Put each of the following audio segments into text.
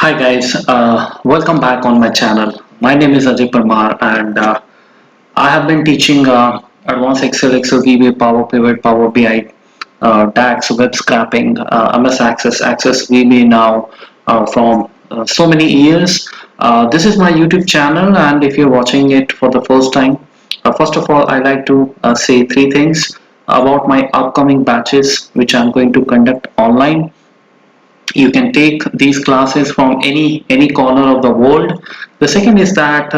Hi guys, welcome back on my channel. My name is Ajay Parmar and I have been teaching Advanced Excel, Excel VBA, Power Pivot, Power BI, DAX, web scraping, MS Access, Access VBA now from so many years. This is my YouTube channel, and if you're watching it for the first time, first of all, I like to say three things about my upcoming batches which I'm going to conduct online. You can take these classes from any corner of the world. The second is that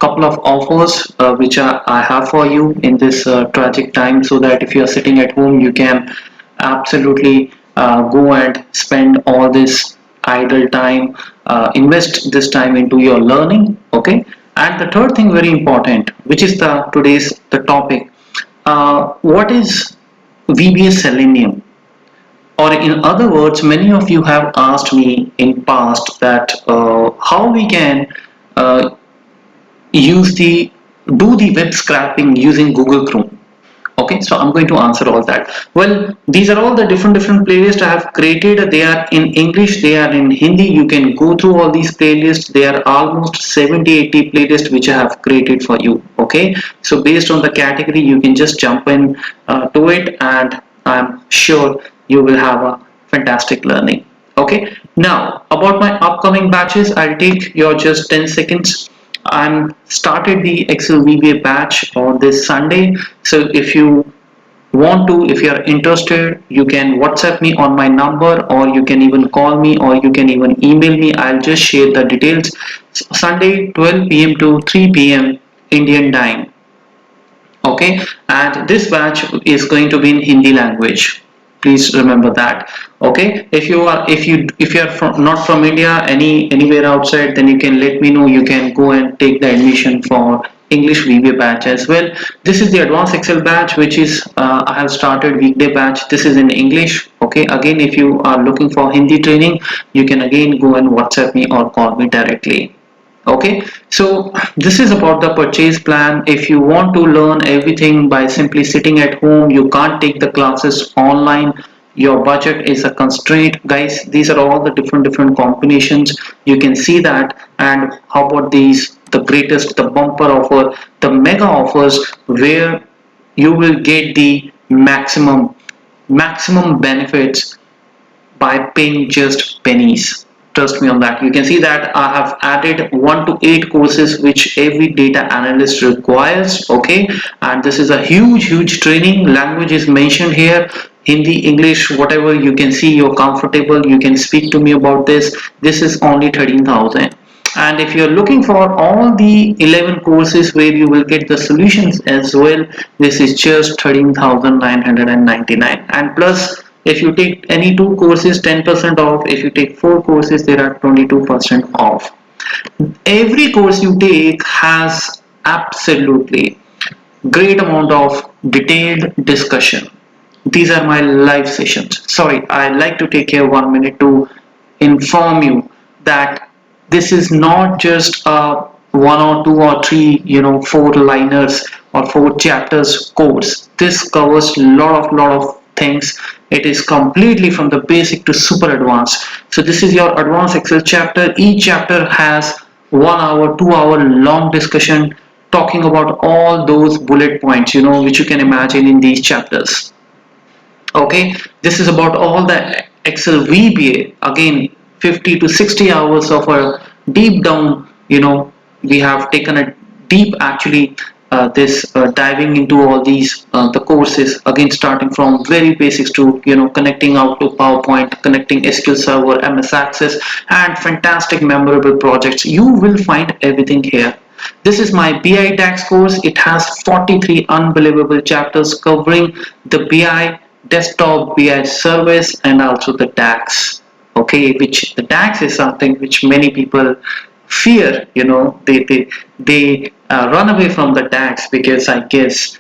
couple of offers which I have for you in this tragic time, so that if you are sitting at home you can absolutely go and spend all this idle time, invest this time into your learning. Okay. And the third thing, very important, which is the topic, what is VBA Selenium? Or in other words, many of you have asked me in past that how we can uh, use the do the web scraping using Google Chrome. Okay, so I'm going to answer all that. Well, these are all the different playlists I have created. They are in English, they are in Hindi. You can go through all these playlists. There are almost 70-80 playlists which I have created for you. Okay, so based on the category, you can just jump in to it, and I'm sure you will have a fantastic learning. Okay, now about my upcoming batches, I'll take your just 10 seconds. I'm started the Excel VBA batch on this Sunday. So if you want to, if you are interested, you can WhatsApp me on my number, or you can even call me, or you can even email me. I'll just share the details. Sunday 12 p.m. to 3 p.m. Indian time. Okay, and this batch is going to be in Hindi language. Please remember that. Okay, if you are not from India, anywhere outside, then you can let me know. You can go and take the admission for English VBA batch as well. This is the advanced Excel batch, which is I have started weekday batch. This is in English. Okay, again, if you are looking for Hindi training, you can again go and WhatsApp me or call me directly. Okay, so this is about the purchase plan. If you want to learn everything by simply sitting at home, you can't take the classes online, your budget is a constraint, guys. These are all the different combinations. You can see that. And how about these, the greatest, the bumper offer, the mega offers, where you will get the maximum benefits by paying just pennies. Trust me on that. You can see that I have added 1 to 8 courses which every data analyst requires. Okay, and this is a huge training. Language is mentioned here: Hindi, English, whatever. You can see you're comfortable, you can speak to me about this. This is only 13,000. And if you're looking for all the 11 courses where you will get the solutions as well, this is just 13,999. And plus, if you take any two courses, 10% off. If you take four courses, there are 22% off. Every course you take has absolutely great amount of detailed discussion. These are my live sessions. Sorry, I like to take here 1 minute to inform you that this is not just a one or two or three, four liners or four chapters course. This covers lot of things. It is completely from the basic to super advanced. So this is your advanced Excel chapter. Each chapter has 1 hour, 2 hour long discussion talking about all those bullet points, which you can imagine in these chapters. Okay, this is about all the Excel VBA. Again, 50 to 60 hours of a deep down, we have taken a deep, actually, this diving into all these the courses, again starting from very basics to connecting out to PowerPoint, connecting SQL Server, MS Access, and fantastic memorable projects. You will find everything here. This is my BI DAX course. It has 43 unbelievable chapters covering the BI desktop, BI service, and also the DAX. Okay, which the DAX is something which many people fear. They run away from the DAX because I guess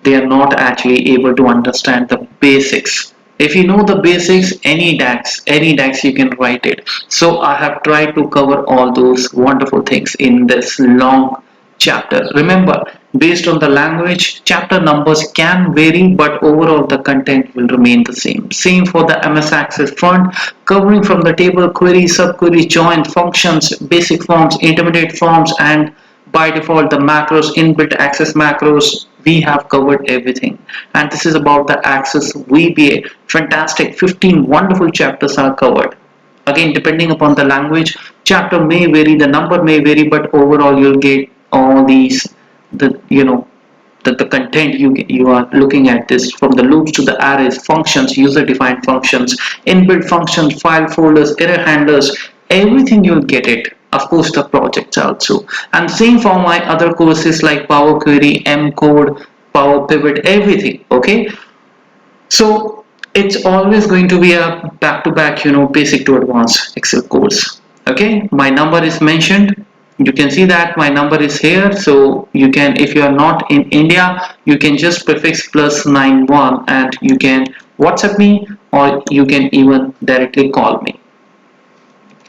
they are not actually able to understand the basics. If you know the basics, any DAX you can write it. So I have tried to cover all those wonderful things in this long chapter. Remember, Based on the language, chapter numbers can vary, but overall the content will remain the same. Same for the MS Access front, covering from the table, query, subquery, join, functions, basic forms, intermediate forms, and by default the macros, inbuilt access macros. We have covered everything, and this is about the Access VBA. Fantastic, 15 wonderful chapters are covered. Again, depending upon the language, chapter may vary, the number may vary, but overall you'll get all these, the content you are looking at this, from the loops to the arrays, functions, user defined functions, inbuilt functions, file folders, error handlers, everything you'll get it. Of course, the projects also. And same for my other courses like Power Query, M Code, Power Pivot, everything. Okay. So it's always going to be a back-to-back, basic to advanced Excel course. Okay, my number is mentioned. You can see that my number is here. So you can, if you are not in India, you can just prefix +91 and you can WhatsApp me, or you can even directly call me.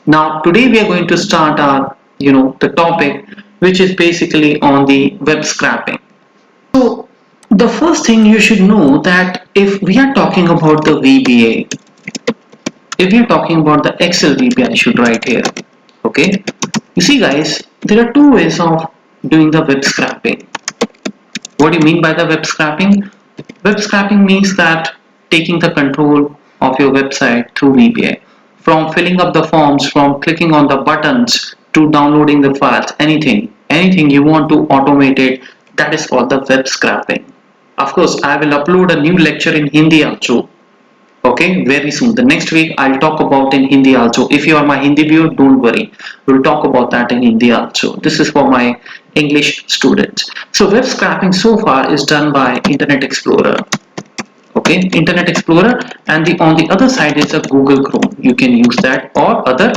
Now today we are going to start our, the topic, which is basically on the web scraping. So the first thing you should know that if we are talking about the VBA, if we are talking about the Excel VBA, I should write here. Okay. You see guys, there are two ways of doing the web scraping. What do you mean by the web scraping? Web scraping means that taking the control of your website through VBA. From filling up the forms, from clicking on the buttons to downloading the files, anything you want to automate it, that is called the web scraping. Of course, I will upload a new lecture in Hindi also. Okay, very soon. The next week I'll talk about in Hindi also. If you are my Hindi viewer, don't worry. We'll talk about that in Hindi also. This is for my English students. So web scraping so far is done by Internet Explorer. Okay, Internet Explorer, and on the other side is a Google Chrome. You can use that, or other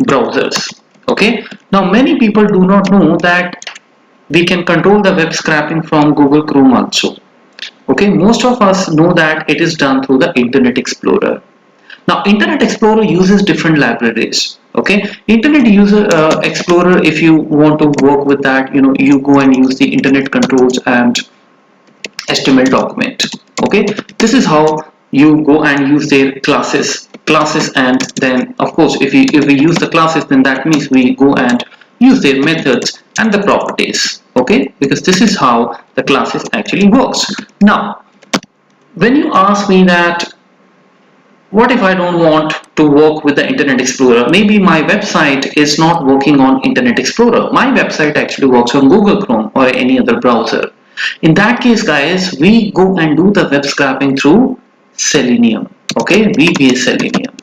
browsers. Okay, now many people do not know that we can control the web scraping from Google Chrome also. Okay, most of us know that it is done through the Internet Explorer. Now Internet Explorer uses different libraries. Okay, Internet Explorer, if you want to work with that, you go and use the Internet Controls and HTML document. Okay, this is how you go and use their classes, and then of course if we use the classes, then that means we go and use their methods and the properties. Okay, because this is how the classes actually works. Now when you ask me that what if I don't want to work with the Internet Explorer, maybe my website is not working on Internet Explorer, my website actually works on Google Chrome or any other browser. In that case guys, we go and do the web scraping through Selenium. Okay, VBA Selenium.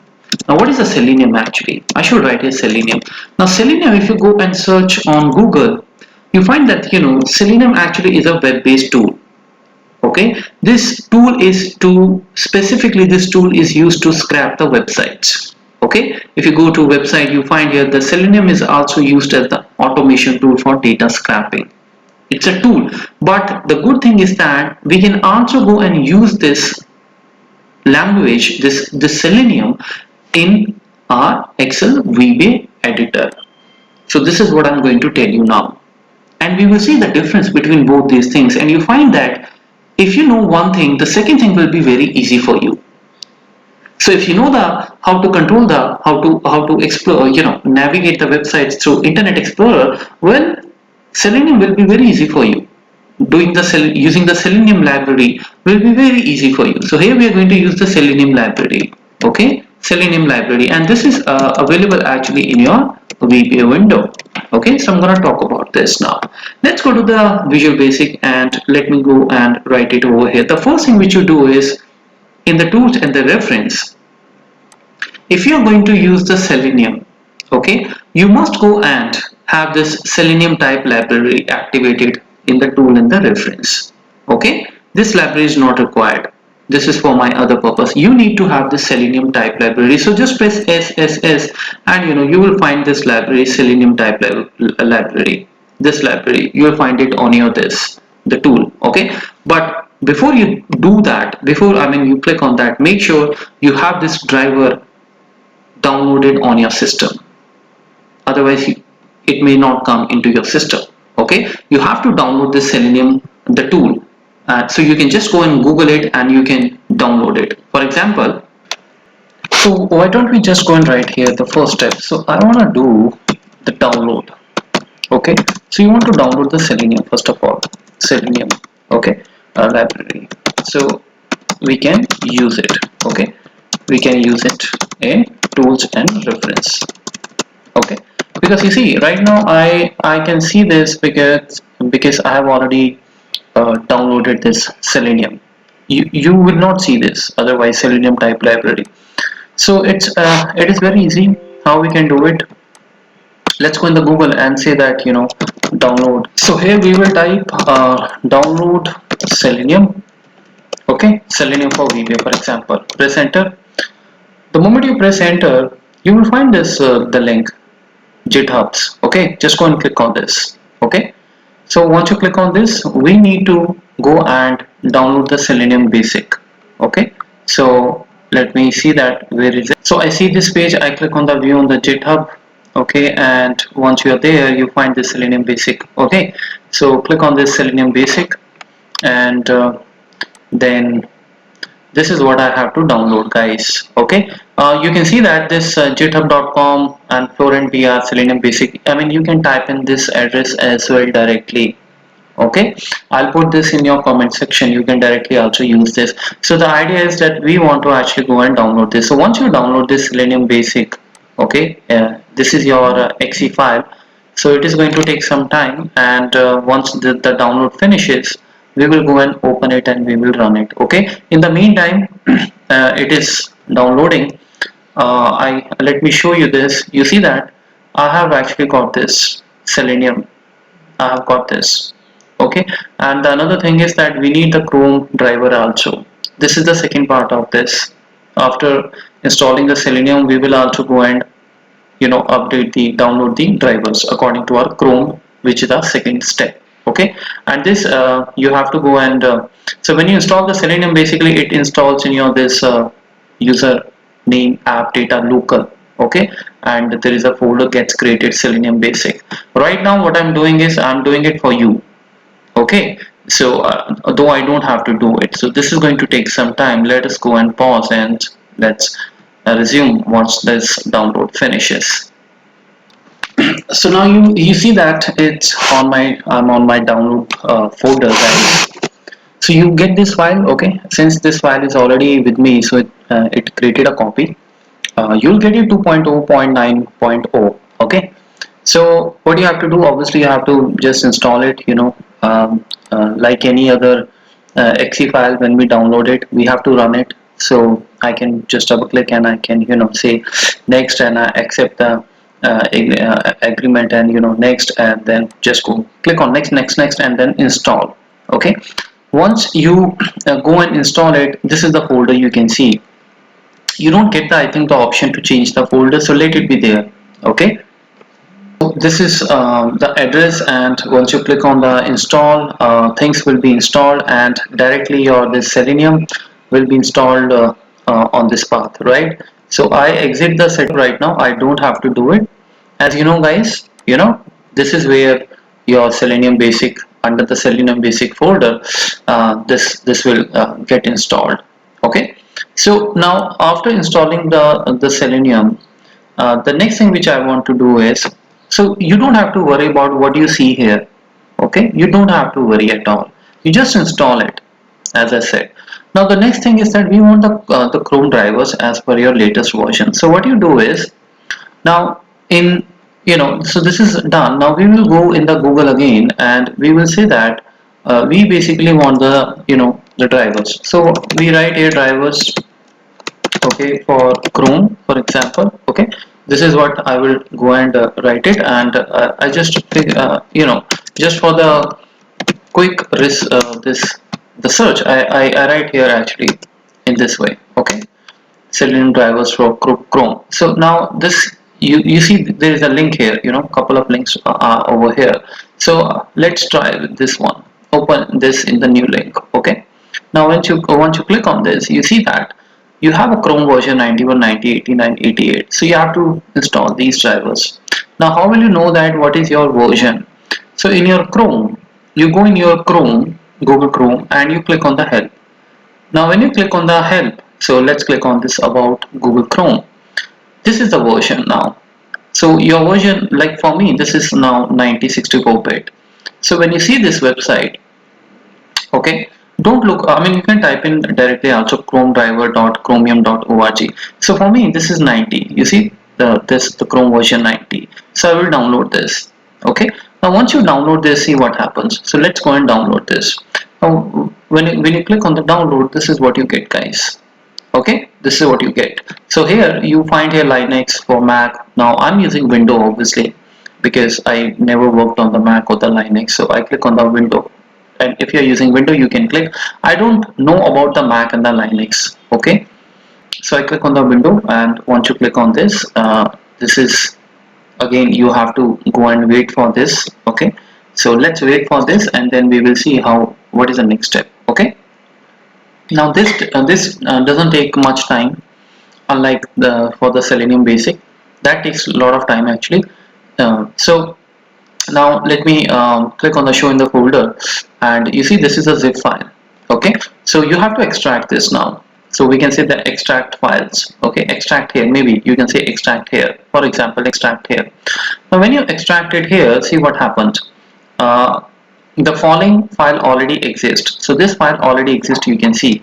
Now what is a Selenium actually? I should write a Selenium. Now Selenium, if you go and search on Google, you find that Selenium actually is a web-based tool. Okay, this tool is used to scrap the websites. Okay, if you go to website, you find here the Selenium is also used as the automation tool for data scraping. It's a tool, but the good thing is that we can also go and use this language, this Selenium, in our Excel VBA editor. So this is what I'm going to tell you now, and we will see the difference between both these things, and you find that if you know one thing, the second thing will be very easy for you. So if you know the how to control the how to explore, navigate the websites through Internet Explorer, well, Selenium will be very easy for you. Using the Selenium library will be very easy for you. So here we are going to use the Selenium library. Okay, Selenium library, and this is available actually in your VBA window. Okay, so I'm going to talk about this now. Let's go to the Visual Basic and let me go and write it over here. The first thing which you do is in the tools and the reference, if you're going to use the Selenium, okay, you must go and have this Selenium type library activated in the tool and the reference. Okay, this library is not required. This is for my other purpose. You need to have the Selenium type library. So just press S and you will find this library, Selenium type library. This library, you will find it on your the tool. Okay, but before you do that, you click on that, make sure you have this driver downloaded on your system. Otherwise it may not come into your system. Okay. Okay, you have to download this Selenium, the tool. So you can just go and Google it and you can download it. For example, so why don't we just go and write here the first step. So I want to do the download. Okay, so you want to download the Selenium first of all. Selenium, okay, library. So we can use it. Okay, we can use it in tools and reference. Okay, because you see right now I can see this because I have already downloaded this Selenium. You will not see this otherwise. Selenium type library. So it is very easy how we can do it. Let's go in the Google and say that, download. So here we will type download Selenium. Okay, Selenium for VBA, for example. Press enter. The moment you press enter, you will find this the link GitHub's. Okay, just go and click on this. Okay, so once you click on this, we need to go and download the Selenium basic. Okay, so let me see that, where is it? So I see this page, I click on the view on the GitHub. Okay, and once you are there, you find the Selenium basic. Okay, so click on this Selenium basic, and then this is what I have to download, guys. Okay, you can see that this github.com and Florent BR Selenium basic, I mean, you can type in this address as well directly. Okay, I'll put this in your comment section. You can directly also use this. So the idea is that we want to actually go and download this. So once you download this Selenium basic, okay, this is your exe file. So it is going to take some time, and once the download finishes, we will go and open it and we will run it. Okay, in the meantime, it is downloading. I Let me show you this. You see that I have actually got this Selenium. I have got this. Okay, and the another thing is that we need the Chrome driver also. This is the second part of this. After installing the Selenium, we will also go and update the download the drivers according to our Chrome, which is the second step. Okay, and this you have to go and so when you install the Selenium, basically it installs in your this user name app data local. Okay, and there is a folder gets created Selenium basic. Right now what I'm doing is I'm doing it for you. Okay, so though I don't have to do it, so this is going to take some time. Let us go and pause and let's resume once this download finishes. So now you see that it's on my I'm on my download folder, guys. So you get this file. Okay, since this file is already with me, so it created a copy. You'll get it 2.0.9.0. Okay, so what you have to do, obviously you have to just install it, like any other exe file. When we download it, we have to run it. So I can just double click and I can say next, and I accept the agreement, and next, and then just go click on next, and then install. Okay, once you go and install it, this is the folder. You can see you don't get the I think the option to change the folder, so let it be there. Okay, so this is the address, and once you click on the install, things will be installed, and directly your this Selenium will be installed on this path, right? So I exit the setup right now. I don't have to do it. As you know, guys, this is where your Selenium basic, under the Selenium basic folder, this will get installed. Okay, so now after installing the Selenium, the next thing which I want to do is, so you don't have to worry about what you see here. Okay, you don't have to worry at all. You just install it, as I said. Now the next thing is that we want the Chrome drivers as per your latest version. So what you do is, now in so this is done. Now we will go in the Google again, and we will say that we basically want the the drivers. So we write here drivers, okay, for Chrome, for example. Okay, this is what I will go and write it, and I just pick, just for the quick this the search, I write here actually in this way. Okay, Selenium drivers for Chrome. So now this, you see there is a link here, couple of links are over here. So let's try with this one. Open this in the new link. Okay, now once you click on this, you see that you have a Chrome version 91, 90, 89, 88. So you have to install these drivers. Now how will you know that what is your version? So in your Chrome, you go in your Chrome, Google Chrome, and you click on the help. Now when you click on the help, so let's click on this about Google Chrome. This is the version now. So your version, like for me, this is now 9064-bit. So when you see this website, okay, don't look, I mean, you can type in directly also chromedriver.chromium.org. So for me, this is 90. You see the Chrome version 90. So I will download this. Okay. Now once you download this, see what happens. So let's go and download this. Now when you click on the download, this is what you get, guys. Okay, this is what you get. So here you find here Linux for Mac. Now I'm using Windows obviously because I never worked on the Mac or the Linux, so I click on the window. And if you're using Windows, you can click. I don't know about the Mac and the Linux. Okay, so I click on the window, and once you click on this, this is again you have to go and wait for this. Okay, so let's wait for this, and then we will see how what is the next step. Okay, now this doesn't take much time, unlike the for the Selenium Basic that takes a lot of time actually. So now let me click on the show in the folder, and you see this is a zip file. Okay, so you have to extract this now. So we can say the extract files. Okay, extract here, maybe you can say extract here, for example extract here. Now when you extract it here, see what happens. uh, the following file already exists. So this file already exists, you can see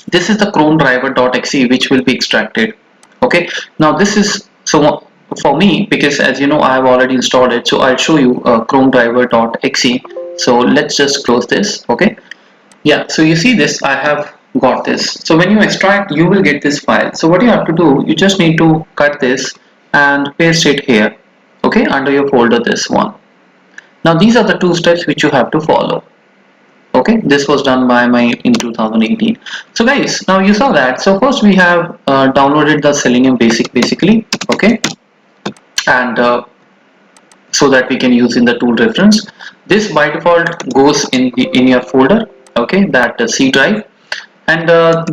this is the chrome driver.exe which will be extracted. Okay, now this is so for me, because as you know I have already installed it, so I'll show you chrome driver.exe. So let's just close this. Okay, yeah, so you see this, I have got this. So when you extract, you will get this file. So what you have to do, you just need to cut this and paste it here. Okay, under your folder, this one. Now these are the two steps which you have to follow. Okay, this was done by my in 2018. So guys, now you saw that. So first we have downloaded the Selenium Basic basically. Okay, and so that we can use in the tool reference. This by default goes in your folder. Okay, that C drive. And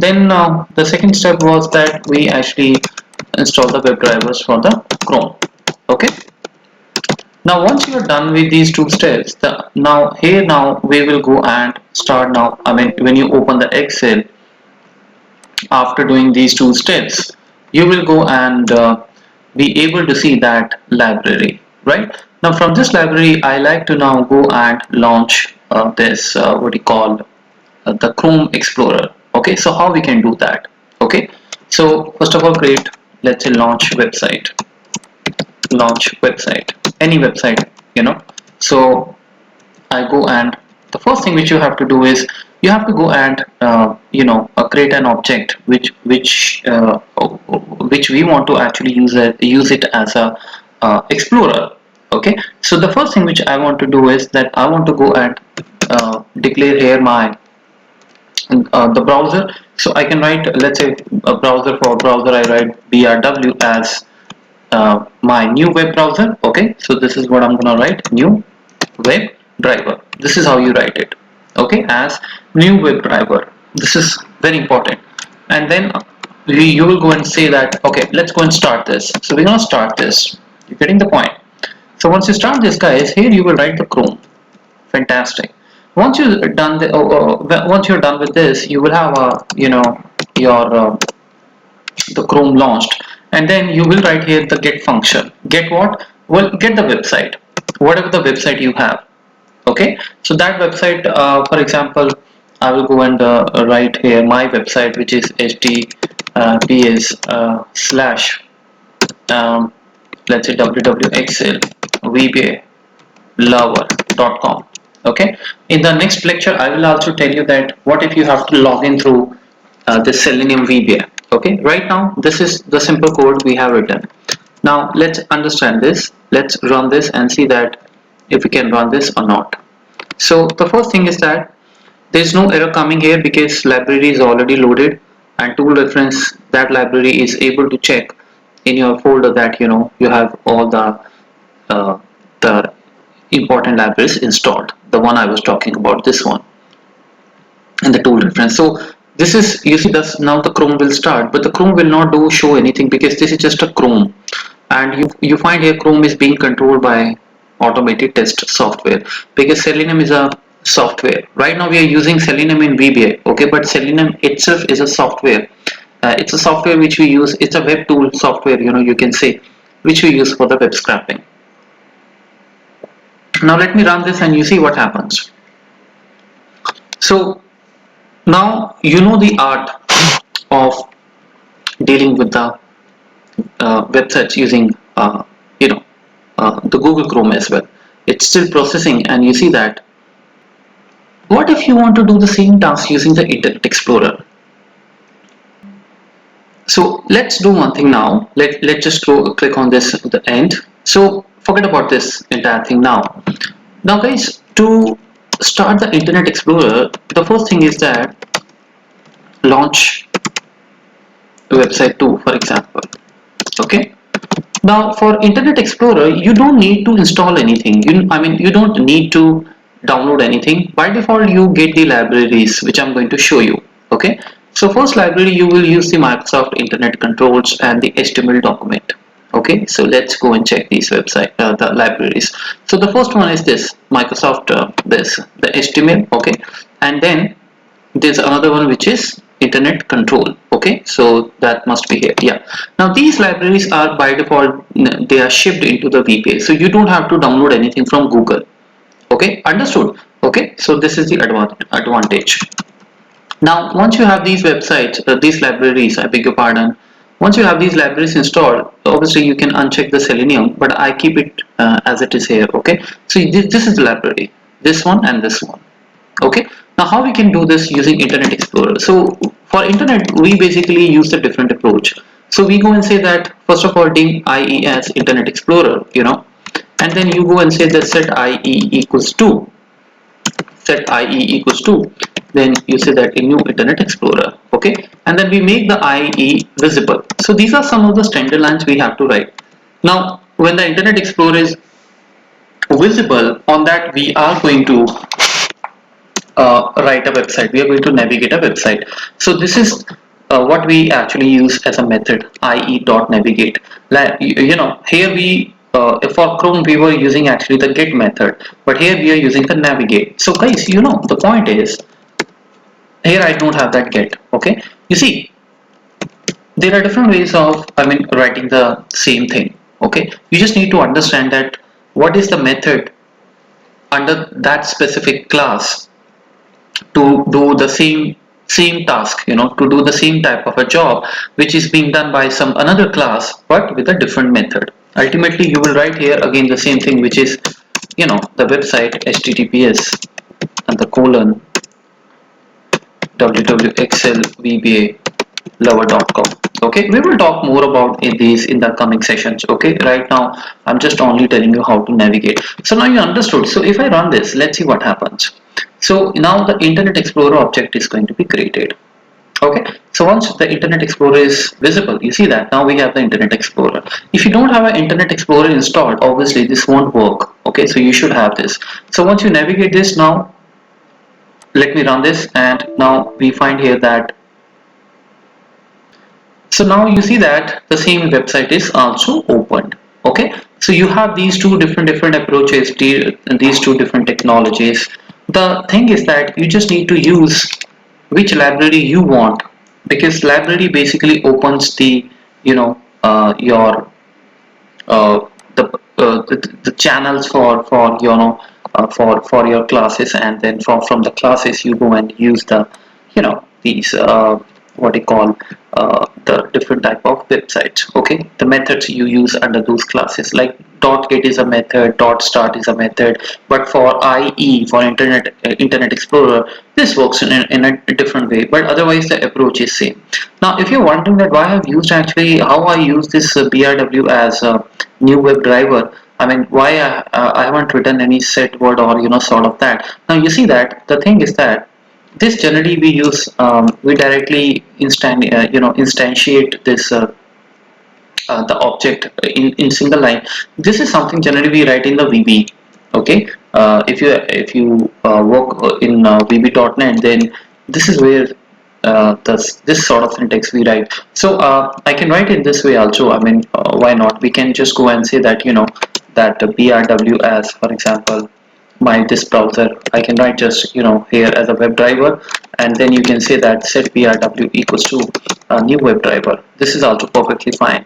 then the second step was that we actually install the web drivers for the Chrome. Okay, now once you are done with these two steps, now we will go and start. Now I mean, when you open the Excel after doing these two steps, you will go and be able to see that library, right? Now from this library, I like to now go and launch this what do you call the Chrome Explorer. Okay, so how we can do that? Okay, so first of all, create, let's say, launch website, any website, you know. So I go, and the first thing which you have to do is you have to go and create an object which we want to actually use it as a explorer. Okay, so the first thing which I want to do is that I want to go and declare here my the browser. So I can write, let's say, a browser. For browser I write brw as my new web browser. Okay, so this is what I'm gonna write, new web driver. This is how you write it. Okay, as new web driver. This is very important. And then you will go and say that, okay, let's go and start this. So we're gonna start this. You're getting the point. So once you start this, guys, here you will write the Chrome. Fantastic. Once you're done once you're done with this, you will have your the Chrome launched, and then you will write here the get function. Get what? Well, get the website, whatever the website you have. Okay, so that website, for example, I will go and write here my website, which is https slash let's say www.excelvba.lover.com. Okay, in the next lecture I will also tell you that what if you have to log in through the Selenium VBA. Okay, right now this is the simple code we have written. Now let's understand this. Let's run this and see that if we can run this or not. So the first thing is that there is no error coming here because library is already loaded, and tool reference, that library is able to check in your folder that you have all the important libraries installed. The one I was talking about, this one, and the tool reference. So this is, you see, that's now the Chrome will start, but the Chrome will not show anything because this is just a Chrome, and you find here Chrome is being controlled by automated test software, because Selenium is a software. Right now we are using Selenium in VBA, okay, but Selenium itself is a software. It's a software which we use. It's a web tool software, you can say, which we use for the web scraping. Now let me run this and you see what happens. So now you know the art of dealing with the websites using the Google Chrome as well. It's still processing, and you see that. What if you want to do the same task using the Internet Explorer? So let's do one thing now. Let's just click on this at the end. So forget about this entire thing now. Now guys, to start the Internet Explorer, the first thing is that launch website 2, for example. Okay. Now for Internet Explorer, you don't need to install anything. You don't need to download anything. By default, you get the libraries, which I'm going to show you. Okay. So first library, you will use the Microsoft Internet Controls and the HTML document. Okay. So let's go and check these the libraries. So the first one is this Microsoft, the HTML. Okay. And then there's another one which is Internet Control. Okay, so that must be here. Yeah, now these libraries are by default, they are shipped into the VPA, so you don't have to download anything from Google. Okay, understood. Okay, so this is the advantage. Now once you have these websites, these libraries, I beg your pardon, once you have these libraries installed, obviously you can uncheck the Selenium, but I keep it as it is here. Okay, so this is the library, this one and this one. Okay, now how we can do this using Internet Explorer? So for internet, we basically use a different approach. So we go and say that first of all, dim IE as Internet Explorer, and then you go and say that set IE equals to, then you say that in new Internet Explorer. Okay, and then we make the IE visible. So these are some of the standard lines we have to write. Now when the Internet Explorer is visible, on that we are going to write a website. We are going to navigate a website. So this is what we actually use as a method, ie.navigate. Like, here we for Chrome we were using actually the get method, but here we are using the navigate. So guys, the point is, here I don't have that get. Okay, you see, there are different ways of writing the same thing. Okay, you just need to understand that what is the method under that specific class to do the same task, to do the same type of a job which is being done by some another class, but with a different method. Ultimately you will write here again the same thing, which is the website https and the colon www.excelvba.lover.com. Okay, we will talk more about these in the coming sessions. Okay, right now I'm just only telling you how to navigate. So now you understood. So if I run this, let's see what happens. So now the Internet Explorer object is going to be created. Okay, so once the Internet Explorer is visible, you see that now we have the Internet Explorer. If you don't have an Internet Explorer installed, obviously this won't work. Okay, so you should have this. So once you navigate this, now let me run this, and now we find here that, so now you see that the same website is also opened. Okay, so you have these two different approaches, these two different technologies. The thing is that you just need to use which library you want, because library basically opens the your the channels for your classes, and then from the classes you go and use the these what you call the different type of websites. Okay, the methods you use under those classes, like .get is a method, .start is a method, but for IE, for Internet Explorer, this works in a different way, but otherwise the approach is same. Now if you're wondering that why I've used actually how I use this BRW as a new web driver, why I haven't written any set word or sort of that. Now you see that the thing is that this generally we use we directly instantiate this the object in single line. This is something generally we write in the VB. Okay, if you work in VB.NET, then this is where this sort of syntax we write. So I can write it this way also. Why not? We can just go and say that that BRW as, for example, my this browser. I can write just here as a WebDriver, and then you can say that set BRW equals to a new WebDriver. This is also perfectly fine,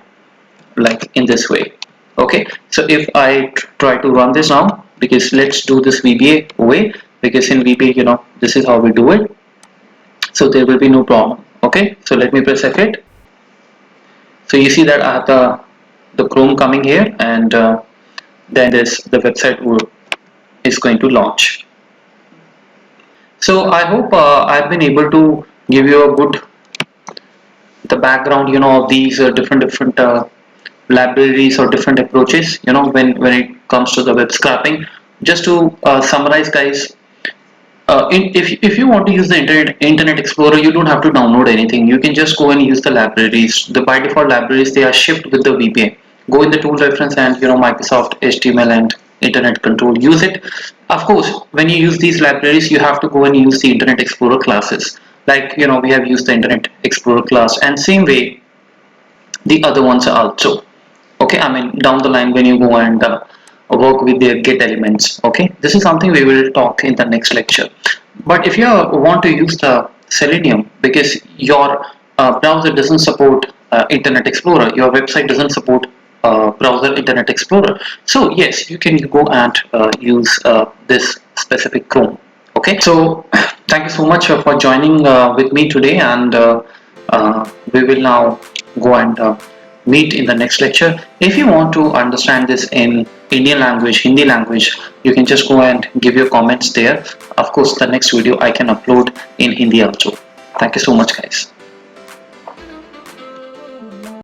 like in this way. Okay, so if I try to run this now, because let's do this VBA way, because in VBA this is how we do it, so there will be no problem. Okay, so let me press F8. So you see that I have the Chrome coming here, and then the website is going to launch. So I hope I've been able to give you a good the background of these different libraries or different approaches when it comes to the web scraping. Just to summarize, guys, if you want to use the Internet Explorer, you don't have to download anything. You can just go and use the libraries. The by default libraries, they are shipped with the VPN. Go in the tool reference and Microsoft HTML and Internet Control. Use it. Of course, when you use these libraries, you have to go and use the Internet Explorer classes. Like we have used the Internet Explorer class, and same way the other ones are also. Okay, I mean down the line when you go and work with their get elements. Okay, this is something we will talk in the next lecture. But if you want to use the Selenium, because your browser doesn't support Internet Explorer, your website doesn't support browser Internet Explorer, so yes, you can go and use this specific Chrome. Okay, so thank you so much for joining with me today, and we will now go and meet in the next lecture. If you want to understand this in Indian language, Hindi language, you can just go and give your comments there. Of course, the next video I can upload in Hindi also. Thank you so much, guys.